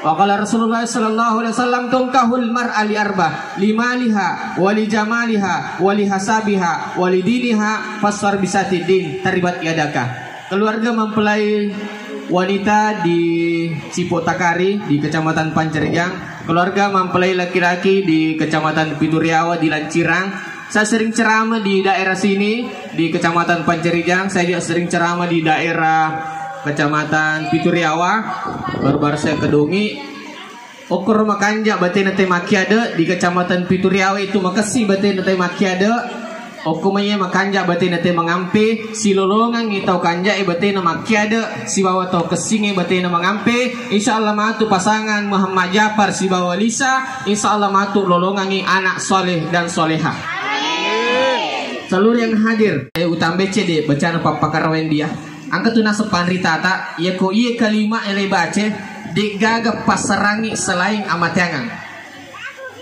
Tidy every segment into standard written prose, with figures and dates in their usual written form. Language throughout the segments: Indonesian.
Wa qala Rasulullah sallallahu alaihi wasallam tunkahul mar'a li arba limaliha wa li jamaliha wa li hasabiha wa li diniha fasfar bisati din taribat yadaka. Keluarga mempelai wanita di Cipotakari di Kecamatan Pancerjang, keluarga mempelai laki-laki di Kecamatan Pituriawa di Lancirang. Saya sering ceramah di daerah sini di Kecamatan Pancerjang, saya juga sering ceramah di daerah Kecamatan Pituriawa, baru-baru saya kedungi ukur makanja batin nate makiade di Kecamatan Pituriawa itu makasih batin nate makiade okumanya makanja batin nate mengampe si lolongan ngitau kanja batin makiade si bawa tau kesing batin mengampe insyaallah matu pasangan Muhammad Jafar si bawa Lisa insyaallah matu lolongan anak soleh dan soleha. Seluruh yang hadir utang BCD bacaan papa karawen dia angka tuna sepanri tata ya ko iya kalima ele bace di gaga pasarangi selain amatangan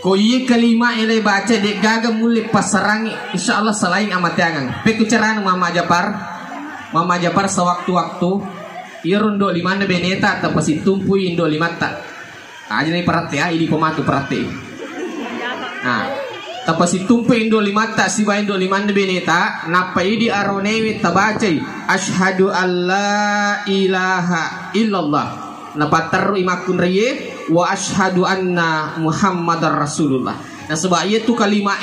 ko iya kalima ele bace di gaga mulai pasarangi insyaallah selain amatangan pekucaran Mama Japar sewaktu-waktu iya rondo limana beneta atau pasti tumpui indo limata aja nih perhati ya ini pematu perhati nah tapasi tumpe indo limata si ba indo limanda beneta napa idi aronewi tabacai asyhadu alla ilaha illallah napa taru imakun riye wa asyhadu anna muhammadar rasulullah. Nah sebab itu kalimat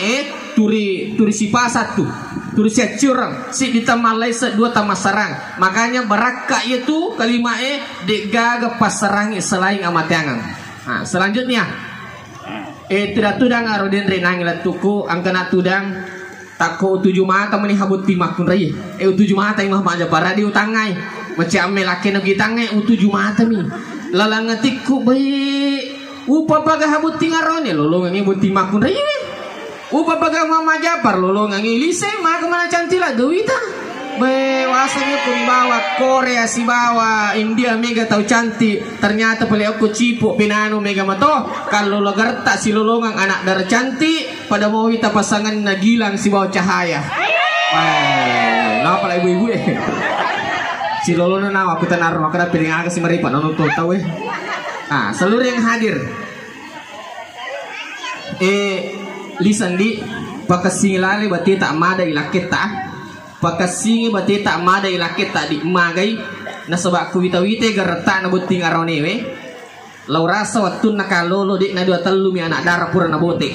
turi sipasat tu turi curang si ditamalai sedua tamasarang makanya beraka itu kalimat degaga pasarangi selain amatangan. Nah selanjutnya tidak tudang arodin renang tuku angkana tudang tako 7 mata meni habut timak kun rai 7 mata imah maja para di utangai macam melake nagi tangai 7 mata mi lalang ngatiku bae upa baga habut tingarone lolong ngi but timak kun rai upa baga Mama Japar lolong ngi lise mah kemana cantila dewita be wasanya pun bawa Korea si bawa India mega tau cantik ternyata pele aku cipo pinano mega mato kalau lo gerta si lolongang anak dar cantik pada mau kita pasangan nagilang si bawa cahaya kenapa lah ibu-ibu si lolongan nama aku tenar maka piring agak si meripa nonton tahu nah seluruh yang hadir lisan di pakasingilale bati tak mada ilaketa pakasingi bati tak mada ilakit tak di magai na sebab kuwita-wite gerta na buting aronewe lau rasa waktu nakalolo di na dua telu mi anak darah pura na bote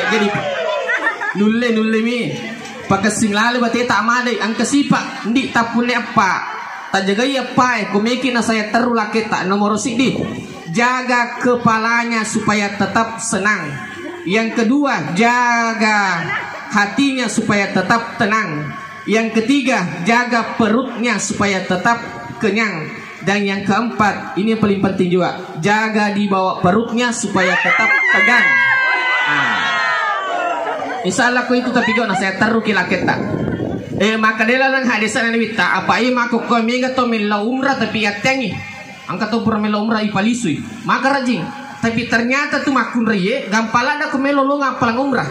jadi nulle mi pakasing lale bati tak mada ang kasipa ndi tapune apa tak jaga apa kumeki na saya teru lakit tak nomor sidi jaga kepalanya supaya tetap senang. Yang kedua jaga hatinya supaya tetap tenang. Yang ketiga jaga perutnya supaya tetap kenyang. Dan yang keempat ini yang paling penting juga jaga di bawah perutnya supaya tetap tegang. Insyaallah ko itu tapi ko na saya taru kilaketa maka dela lang hadisan ni wita apa mako ko mega to mila umrah tapi yatengi angka to pura mila umrah ipalisui maka rajing tapi ternyata tuh makun reye gampala ada kumelo lo ngapalang umrah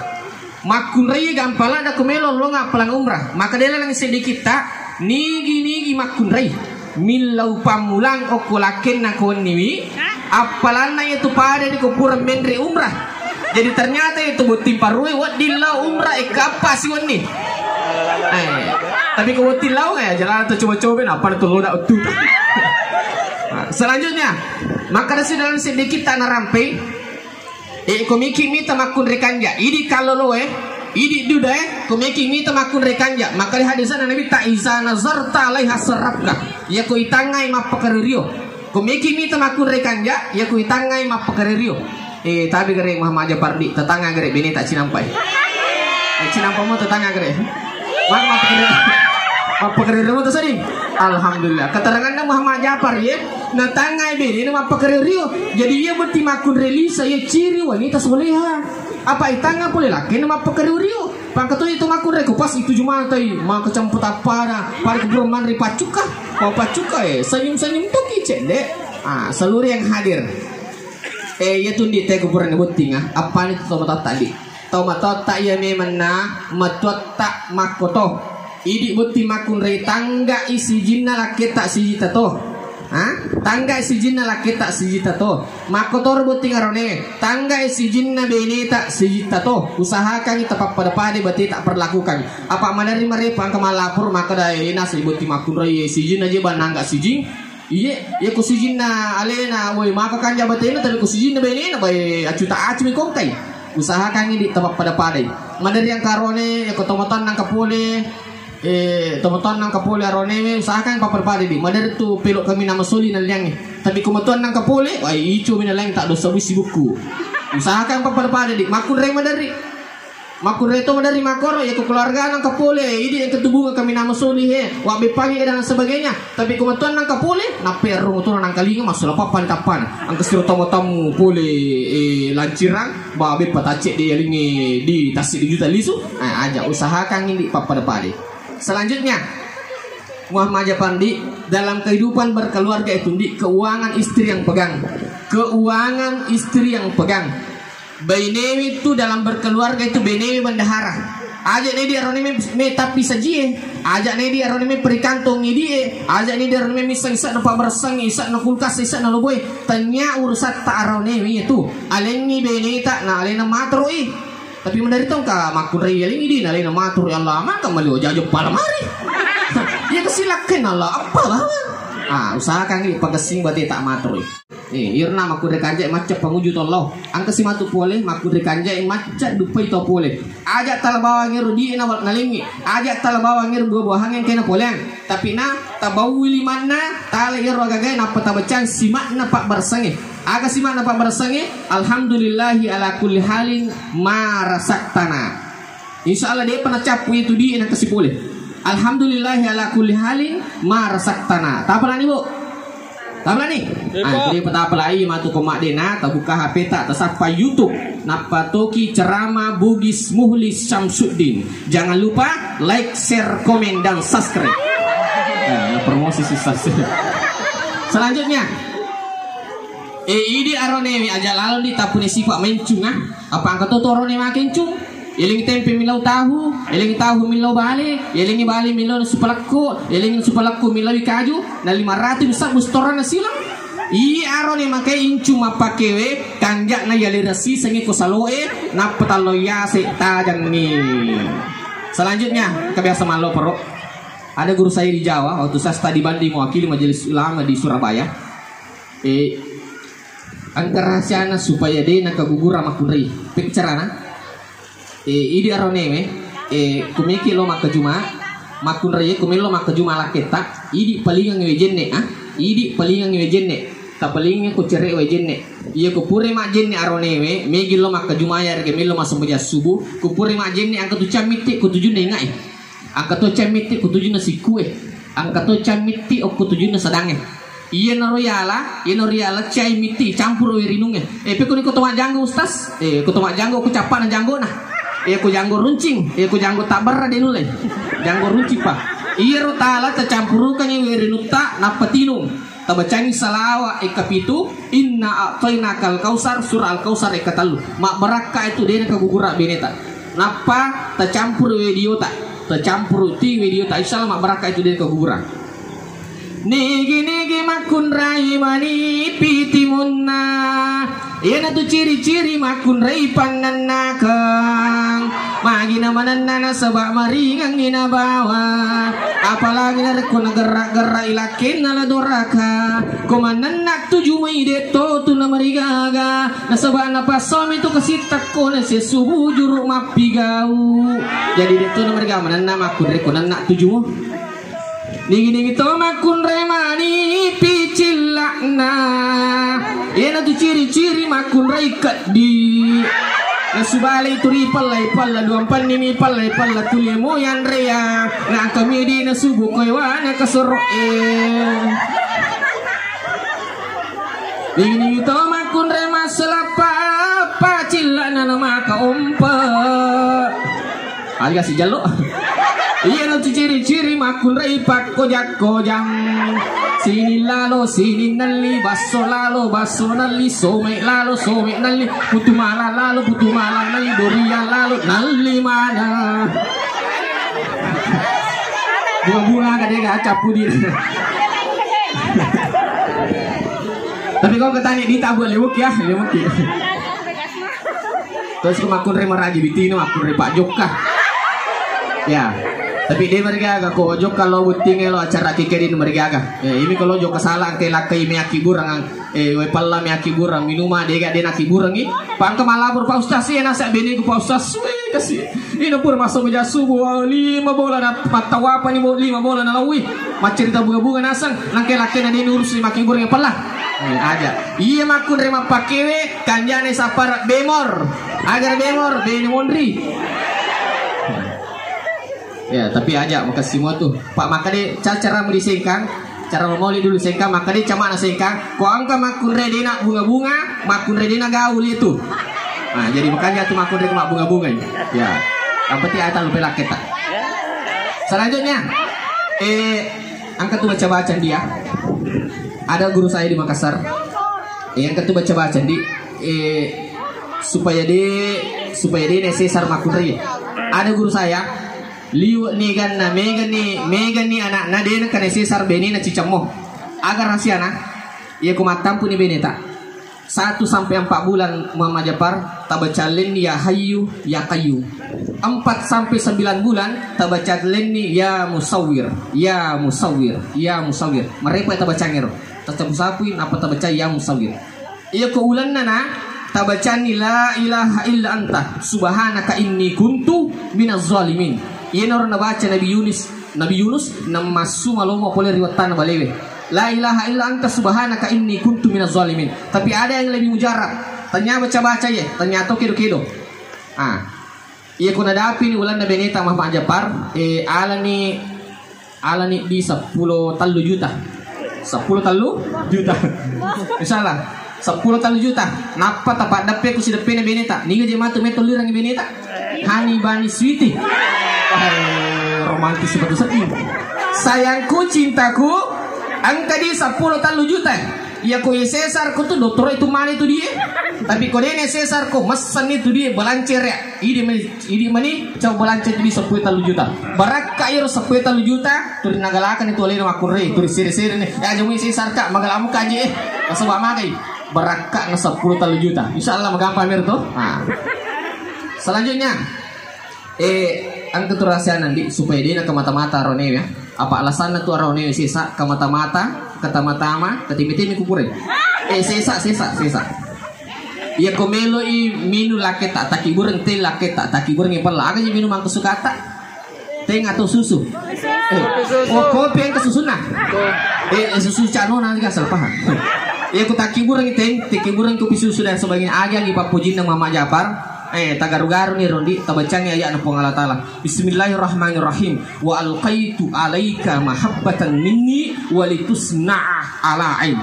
makun reye gampala ada kumelo lo ngapalang umrah maka dia lang sedikit tak nigi makun reye milau pamulang okulaken na koniwi apalana itu pada di kupuran mendri umrah jadi ternyata itu butim parui wadillah umrah ekapa si wani tapi kau tilau ya jalan atau coba-coba apa itu lo dak utuh. Selanjutnya maka dari dalam sedikit tanah rampe komiki mita makun rekanja idi kalau lo idi duda komiki mita makun rekanja maka di hadisan Nabi ta iza nazarta alaiha sarabka ya ko itangai mapakario komiki mita makun rekanja ya ko itangai mapakario tapi gere Muhammad Japar di tetangga gere bini tak cinampai cinampai mo tetangga gere mapakario mo to sadi alhamdulillah keterangan Muhammad Japar ya na tangai bini na mapakario jadi ia berti makun relisa ya ciri wanita soleha apa itanga pole laki na mapakario pangkato itu makun reko pas itu jumatai maka camput para kebroman ri pacuka mau pacuka senyum-senyum tuh kicet dek seluruh yang hadir ya tundi teh kuburan butinga apa itu tomat tadi tomat tak ya memang na matuat tak makoto idi buti makun ri tangga isi jinna laki tak si tato Tangga sijinna lakita sijita to. Makotor buting arone. Tangga sijinna beneta sijita to. Usahakan tapak pada pade berarti tak perlakukan. Apa manari mari pang kemalapur maka dai nasi buti makun rai sijin aja banangga sijing. Iya, ya ku sijinna alena woi maka kan jabatena tapi ku sijinna benena bae acuta acu mi kongkai. Usahakan ini tapak pada pade. Manari yang karone ya kotomotan nang kapole. Tomoton nang kapole arone usahakan paperpade di madar tu pelok kami nama soli na liang tapi kumoton nang kapole ai icu mina lang tak dosa wisi buku usahakan paperpade di makun re madari to madari makoro ya keluarga nang kapole ini yang ketubungan kami nama soli wa bepangi dan sebagainya tapi kumoton nang kapole na perro to nang kalinga masuk papan kapan ang kesiro tamu pole lancirang ba be patace di yalingi di tasik di juta lisu aja usahakan ini paperpade. Selanjutnya Muhammad Japandi dalam kehidupan berkeluarga itu di keuangan istri yang pegang. Keuangan istri yang pegang. Bainewi itu dalam berkeluarga itu bainewi bendahara. Ajak ne dia arone me tapi saji. Ajak ne dia arone me perikantong dia. Ajak ne dia arone me isa na pabersang isa na kulkas isa na loboy. Tanya urusan ta arone itu. Alengi beneta na alena matroi. Tapi mendari tong ka makun rai yaling idi na lena matur ya Allah maka malio jajo palamari. Ya kesilakan Allah apalah. Usahakan ini pagasing berarti tak matur. Irna makun rekanja macet penguju Allah. Angka si matu pole makun rekanja macet dupai to pole. Ajak talabawa ngeru di na nalingi. Ajak talabawa ngeru buah hangeng kena poleng. Tapi na tabawi limana tale iro gagay na patabacan simak na pak bersangi. Aga simak na pak bersangi. Alhamdulillahi ala kulli halin marasaktana. Insyaallah dia pernah capu itu di na kasih pole. Alhamdulillahi ala kulli halin marasaktana. Tak pernah nih bu? Tak pernah nih? Jadi petapa lagi matu komak dena. Tak buka HP tak tersapa YouTube. Napatoki ceramah Bugis Muhlis Syamsuddin. Jangan lupa like, share, komen dan subscribe. Promosi susah. Selanjutnya ini arone aja lalu di tapune sifat mencung apa angkat to arone makin cung eling tempe milau tahu eling tahu milau bale eling bale milau supalakku eling supalakku milau kaju na 500 bisa bustoran silang arone make incung mapakewe kanjak na yali resi sengi ko saloe na petaloya se tajang ni. Selanjutnya kebiasa malo perok. Ada guru saya di Jawa waktu saya studi banding mewakili majelis ulama di Surabaya. Angka rahasiana supaya dia nak gugur makun rai. Pekcarana. Idi arone kumiki lo mak juma makun rai kumilo mak juma laketa. Idi palingang wejenne Idi palingang wejenne. Ta palingnya ko cere wejenne. Iya ko pure mak jenne arone megi lo mak juma ya rege milo masuk meja subuh. Ko pure mak jenne angka tu camiti ko tujune ngai. Angka to camiti ko tujune sikue. Angka to camiti o ko tujune sadange. Iya noriala cai miti campur wirinunge. Pe ko ni ko tomak janggo ustaz. Ko tomak janggo ko capan janggo nah. Ko janggo runcing. Ko janggo tabar de nule. Janggo runcing pa. Iya ro tala ta campurukan wirinuta napatinung. Tabacangi salawa ekapitu inna a'tainakal kausar surah al kausar ekatalu. Mak baraka itu dia kagugura beneta. Napa ta campur video ta. Tercampur ti video tak insyaallah mak baraka itu dia kegurang. Nigi makun rai mani pitimunna. Ina tu ciri-ciri makun rai pananna kang. Magina mananna sabak maringang ina bawa. Apalagi narko gerak-gerak ilakin ala doraka. Komananna tuju mai deto tu na marigaga. Nasabak na pasom itu kesitak ko na sesubu juru mapigau. Jadi deto na marigaga mananna makun rai konan tuju. Nigi to makun remani picilakna. Ina tu ciri-ciri makun rai di. Nasubali turi palai palla dua pan nimi palai palla tulie moyan rea. Na kami di nasubu koiwana kasoro Nigi to makun rema selapa pacilakna nama ka umpa. Alga si jalo. Iya nanti ciri-ciri makun rai pak kojak-kojang. Sini lalo sini nali baso lalo baso nali some lalo some nali putu mala lalo putu mala nali dorian lalo nali mana. Bunga-bunga kadang capu di. Tapi kau ketanya di tabu lewuk ya, lewuk ya. Terus kemakun re maraji bitino makun re Pak Joka. Ya. Tapi dia mereka agak ko Joka lo buting lo acara kikerin mereka. Ya, ini kalau Joka salah ke lakai meaki burang we palla meaki burang minuma dia nak burang ni. Pangka malabur Pak Ustaz sih nasa bini ku Pak Ustaz we kasih. Ini pur masuk meja subuh 5 bola na patawapa ni 5 bola na lawi. Macerita bunga-bunga nasang laki-laki na dinurus ni maki burang palla. Aja. Iya makun rema pakewe kanjane sapar bemor. Agar bemor beni mondri. Ya, tapi aja makasih semua tuh. Pak maka deh cara mau disengkang, cara mau dulu sengkang, maka deh cama na sengkang. Ko angka makun redena bunga-bunga, makun redena gaul itu. Nah, jadi makanya tuh makun redena bunga-bunga ini. Ya. Yang penting ada lupa laki tak. Selanjutnya angka tuh baca-baca dia. Ada guru saya di Makassar. Yang ketu baca-baca di supaya dia nesesar makun re. Ada guru saya liu ni gan na megan ni anak na dia kan nesesar beni na cicamo. Agar rasiana ia kumatampu ni beneta. 1 sampai 4 bulan Muhammad Jafar tabacalin ya hayyu ya qayyum. 4 sampai 9 bulan tabacalin ni ya musawwir ya musawwir ya musawwir. Mereka tabacangero. Tetap sapuin apa tabaca ya musawwir. Ia ko ulan na tabacani la ilaha illa anta subhanaka inni kuntu minaz zalimin. Ia orang baca Nabi Yunus nama sumalomo boleh riwatan balewe. La ilaha illa anta subhanaka inni kuntu minaz zalimin. Tapi ada yang lebih mujarab. Tanya baca-baca ya, tanya to kedo-kedo. Ia ko nadapi ni ulan na beneta Muhammad Jafar alani di 10 tallu juta. 10 tallu juta. Misalnya 10 tallu juta. Napa tapak dape ku si depe na beneta. Niga je matu meto lirang beneta. Hani bani sweetie. Romantis betul sekali. Sayangku cintaku angka di 10 tallu juta. Ya ko Cesar ko tuh dokter itu mana itu dia. Tapi ko dia Cesar ko mesan itu dia belancer ya. Ini mani coba belancer di 10 tallu juta. Barak kairo 10 tallu juta tur nagalakan itu oleh makun re tur siri-siri nih. Ya jemu Cesar kak magalamu kaje kasaba magai. Barak ka na 10 tallu juta. Insyaallah magampang mer to. Selanjutnya ang keturasian nanti supaya dia ke mata-mata rone ya. Apa alasan tu rone sisa ke mata-mata kata-mata ketimiti kukurin. Sisa. Ia komelo i minu laketa takibureng te laketa takibureng ipala aga je minum ang kesukata. Teh atau susu. Kopi yang kesusuna. Susu cano nanti kasal paham. Ia ku takibureng teh takibureng kopi susu dan sebagainya aga gi papujin ng Mama Jafar. Tagaru-garu nih Rondi tabacanya ayat nang Allah Ta'ala. Bismillahirrahmanirrahim. Wa alqaitu alaika mahabbatan minni walitusna'a ala ain.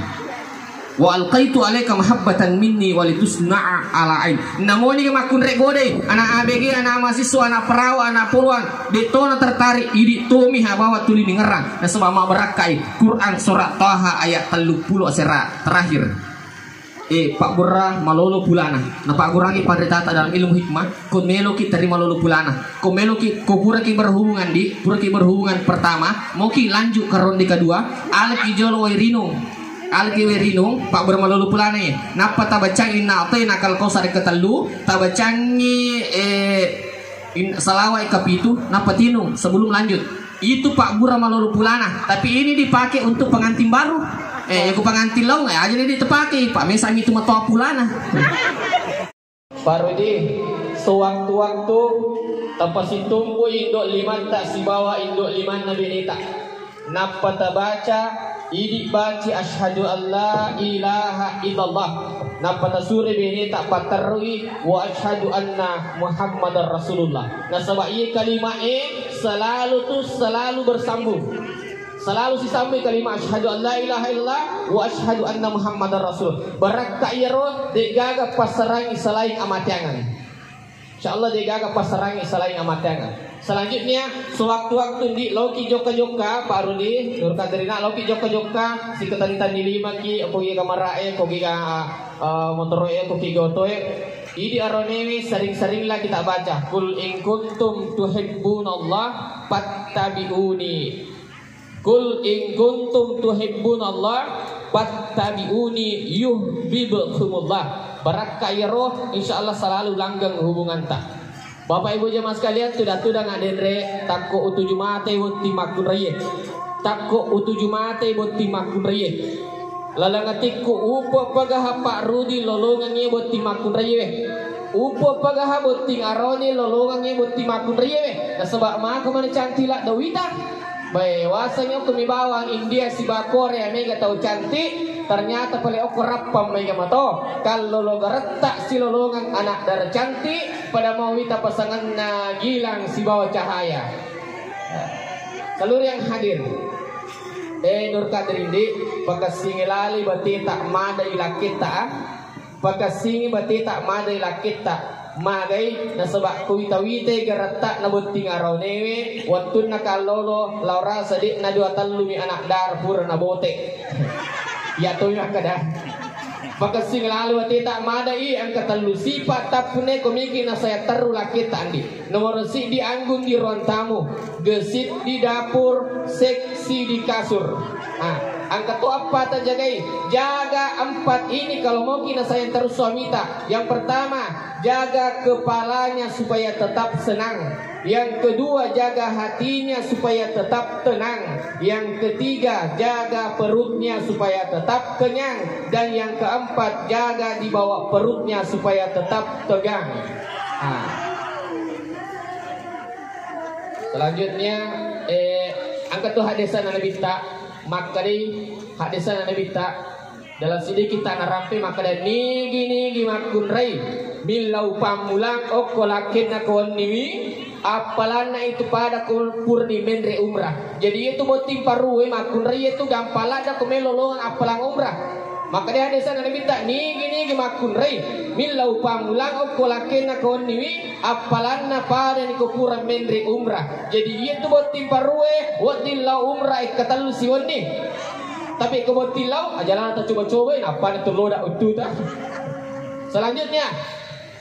Wa alqaitu alaika mahabbatan minni walitusna'a ala ain. Namoni ke makun rek gode, anak ABG, anak mahasiswa, anak perawa, anak puluhan, detona tertarik idi tomi habawa tuli ngerang. Nah sebab mak berakai Quran surat Taha ayat 30 serat terakhir. Pak Burra malolo pulana. Na Pak Burra ki padretata dalam ilmu hikmah, ko melo ki terima malolo pulana. Ko melo ki ko pura ki berhubungan di, pura ki berhubungan pertama, mau ki lanjut ke ronde kedua, al ki jolo wirino. Al ki wirino, Pak Burra malolo pulana ya. Napa tabacangi na ote nakal ko sare ketelu, tabacangi salawai kapitu, napa tinung sebelum lanjut. Itu Pak Burra malolo pulana, tapi ini dipakai untuk pengantin baru. Aku pengantin lo nggak aja nih ditepaki Pak Mesam itu matoa pulana. Baru di sewaktu-waktu tanpa si tumbuh indok liman tak si bawa indok liman nabi nita. Napa tabaca idik baci asyhadu alla ilaha illallah. Napa tasuri binita patarui wa asyhadu anna Muhammadar Rasulullah. Nah sebab ini kalimat selalu bersambung. Selalu disambung kalimat asyhadu an la ilaha illallah wa asyhadu anna Muhammadar Rasul. Barak kairo degaga pasarangi selain amatiangan. Insyaallah degaga pasarangi selain amatiangan. Selanjutnya sewaktu-waktu di loki joka-joka Pak Rudi Nur Kaderina loki joka-joka si ketantan di lima ki pogi kamarae pogi ka motoroe pogi gotoe. Idi aronewi sering-seringlah kita baca kul in kuntum tuhibbunallah fattabi'uni. Kul in kuntum tuhibbunallah fattabi'uni yuhibbukumullah. Barakah ya roh, insyaallah selalu langgeng hubungan tak. Bapak Ibu jemaah sekalian, tudah ngadendre takko utuju mate wuti makun reye. Takko utuju mate wuti makun reye. Lalangatikku upo pagaha Pak Rudi lolongannya wuti makun reye. Upo pagaha wuti arone lolongannya wuti makun reye. Nasabak maka mana cantila dawita. Bahwasanya kumibawang India si Korea mega tahu cantik, ternyata pale oko rapam mega mato. Kalau lo geretak si lolongan anak dar cantik, pada mau wita pasangan na gilang si bawa cahaya. Seluruh yang hadir, Nur Kadrindi, pakasingi lali bati tak mada ila kita, pakasingi bati tak mada ila kita. Magai nasabak kuwita-wite garatak na bunting araw newe watun na kalolo laura sadik na dua talumi anak darpur na bote ya to yung kada pagkasing lalu ati tak madai ang katalu sipat tapune komiki na saya taru lakit andi nomor si di anggun di ruang tamu gesit di dapur seksi di kasur. Ang ketua apa terjagai? Jaga empat ini kalau mau kina saya terus suamita. Yang pertama, jaga kepalanya supaya tetap senang. Yang kedua, jaga hatinya supaya tetap tenang. Yang ketiga, jaga perutnya supaya tetap kenyang. Dan yang keempat, jaga di bawah perutnya supaya tetap tegang. Selanjutnya, angkat tuh hadisan Nabi tak. Maka di hadisan Nabi tak dalam sini kita narampe maka dan nigi makun rei milau pamulang okolakin nakon niwi apalana itu pada purni mendre umrah. Jadi itu botim parue makun rei itu gampala ada kumelolongan apalang umrah. Maka di hadisan Nabi tak nigi makun rei milau pamulang okolakin nakon niwi apalana pada ni kupuran mendre umrah. Jadi itu botim parue wadilau umrah ikatalu siwan ni. Tapi kebotilau ajalan kita coba-cobain apa itu lodak utuh tak. Selanjutnya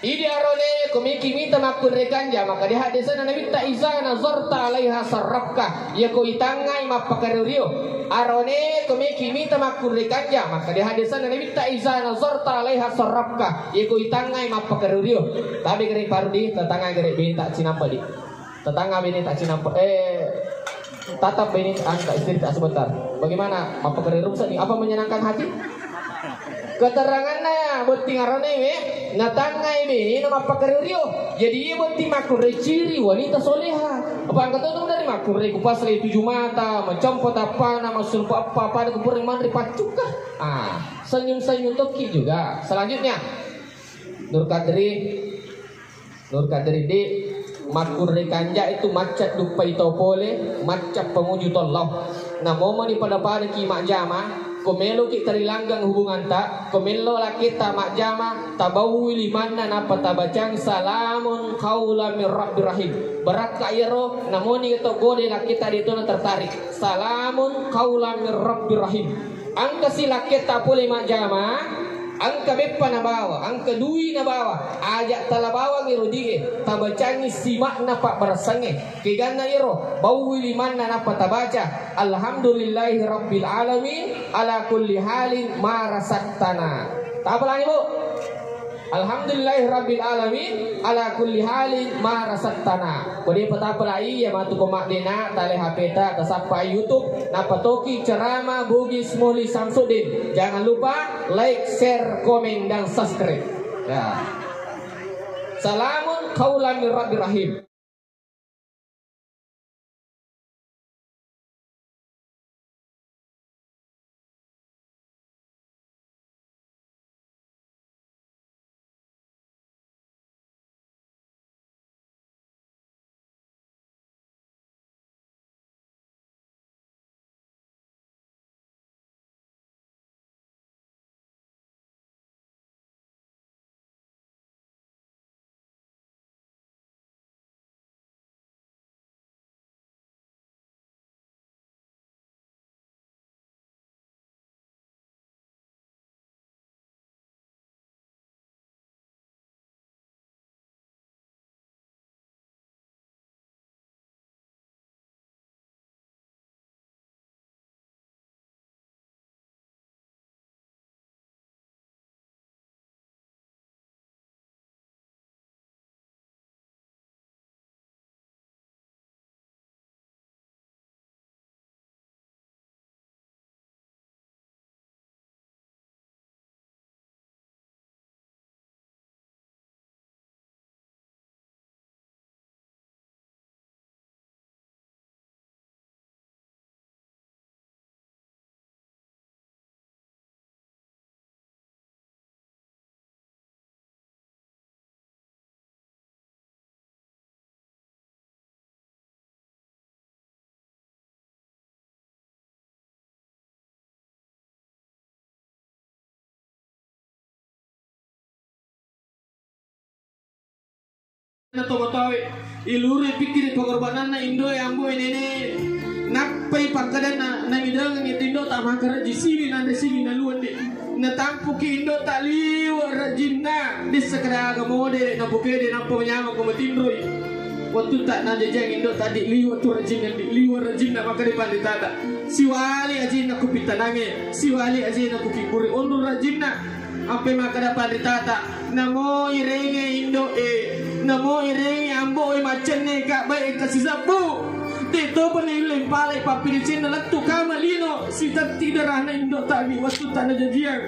idi arone komiki minta makun rekanja maka di hadisan Nabi ta izana zarta alaiha sarrafka ya ko itangai mapakarurio arone komiki minta makun rekanja maka di hadisan Nabi ta izana zarta alaiha sarrafka ya ko itangai mapakarurio. Tapi gere pardi tetangga gere binta cinampa di tetangga bini tak cinampa tatap bini angka istri tak sebentar. Bagaimana mapakari rumsa ni apa menyenangkan hati? Keterangannya buti ngarane we natangai bini nama pakari rio. Jadi ia buti makure ciri wanita soleha. Apa angkat tu dari makure kupas lagi 7 mata mencompot apa nama sulpu apa pada kubur mandri pacukah. Senyum-senyum toki juga. Selanjutnya Nur Kadri di makur rekanja itu macet dupai topole macet pengunjung tolong. Nah momen pada ki mak jama komelo kita rilanggang hubungan tak komelo la kita mak jama tabawi limanna napa tabacang salamun qaulan mir rabbir rahim barakah yaro namoni itu gode la kita dituna tertarik salamun qaulan mir rabbir rahim angka sila kita pole mak jama angka beppa na bawa, angka dui na bawa, ajak talabawa ngirudige, tabacangi simak na pak barasange, kigana iro, bawi liman na napa tabaca, alhamdulillahi rabbil alamin, ala kulli halin marasaktana. Tapalan ibu, alhamdulillahi rabbil alamin, ala kulli halin marasaktana. Kodi petapalai ya matu komak dena tale HP ta tasapa YouTube napa toki ceramah Bugis Muli Samsudin. Jangan lupa like, share, komen dan subscribe. Ya. Salamun qaulan mir rabbir rahim. Tomo-towe iluri pikir pengorbanan na Indo yang bu ini napai pakadan na idang Indo tak makar di sini na luan di na tampu ki Indo tak liwa rajinna di sekedar mode na bukede na penyama kometindroi waktu tak na jajang Indo tadi liwa tu rajinna maka di panditata siwali aji na kupitanange siwali aji na kukipuri ondur rajinna apa maka dapat ditata namo irenge Indo namo irenge ambo macene kak baik kasih sabu dito penilai palai papi di sini letu kamalino sita tidak rahna Indo tadi waktu tanah jajian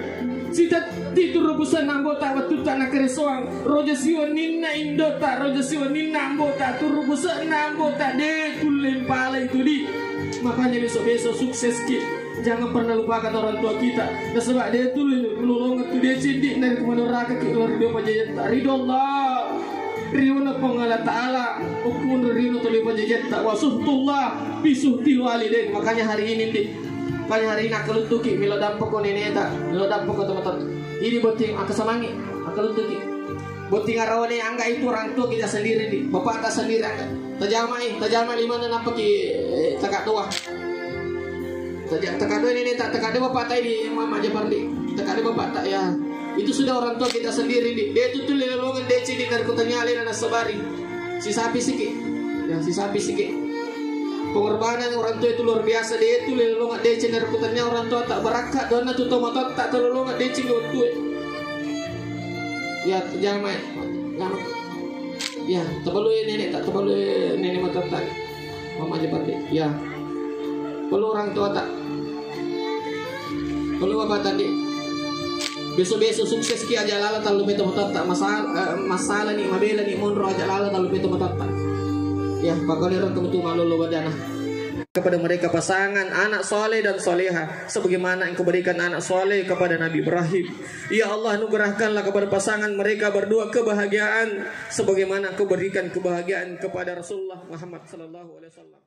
sita titu rebusan ambo tak waktu tanah keresoang roja siwa ninna Indo tak roja siwa ninna ambo tak tu rebusan ambo tak deh tulen palai itu di makanya besok sukses ki jangan pernah lupakan orang tua kita dan sebab dia tu melolong tu dia cindik dari kemana neraka ke luar dia pajajan tak ridho Allah ridho na pengala ta'ala hukum ridho tuli pajajan tak wasuhtullah bisuhtil walidain makanya hari ini aku lutuki milo dampak ko nene tak milo dampak ko teman-teman ini boting aku semangi aku lutuki boting arawane angga itu orang tua kita sendiri di bapak tak sendiri angga tajamai lima na napaki takak tua tekadua ini tak tekadua bapak tak ini mama aja parli tekadua bapak tak ya itu sudah orang tua kita sendiri nih dia itu tuh lelongan dia ciri dari kotanya alena nasabari si sapi sikit pengorbanan orang tua itu luar biasa dia itu lelongan dia ciri dari kotanya orang tua tak berakat dona tuh tomatot tak terlelongan dia ciri waktu ya jangan ya terlalu nenek tak terlalu nenek mata tak mama aja parli ya perlu orang tua tak perlu apa tadi besok sukses ki aja lala talu beto motot tak masalah nih mabela nih monro aja lala talu beto motot tak ya bakal orang kamu tuh malu lo badana kepada mereka pasangan anak soleh dan soleha sebagaimana engkau berikan anak soleh kepada Nabi Ibrahim ya Allah anugerahkanlah kepada pasangan mereka berdua kebahagiaan sebagaimana engkau berikan kebahagiaan kepada Rasulullah Muhammad sallallahu alaihi wasallam.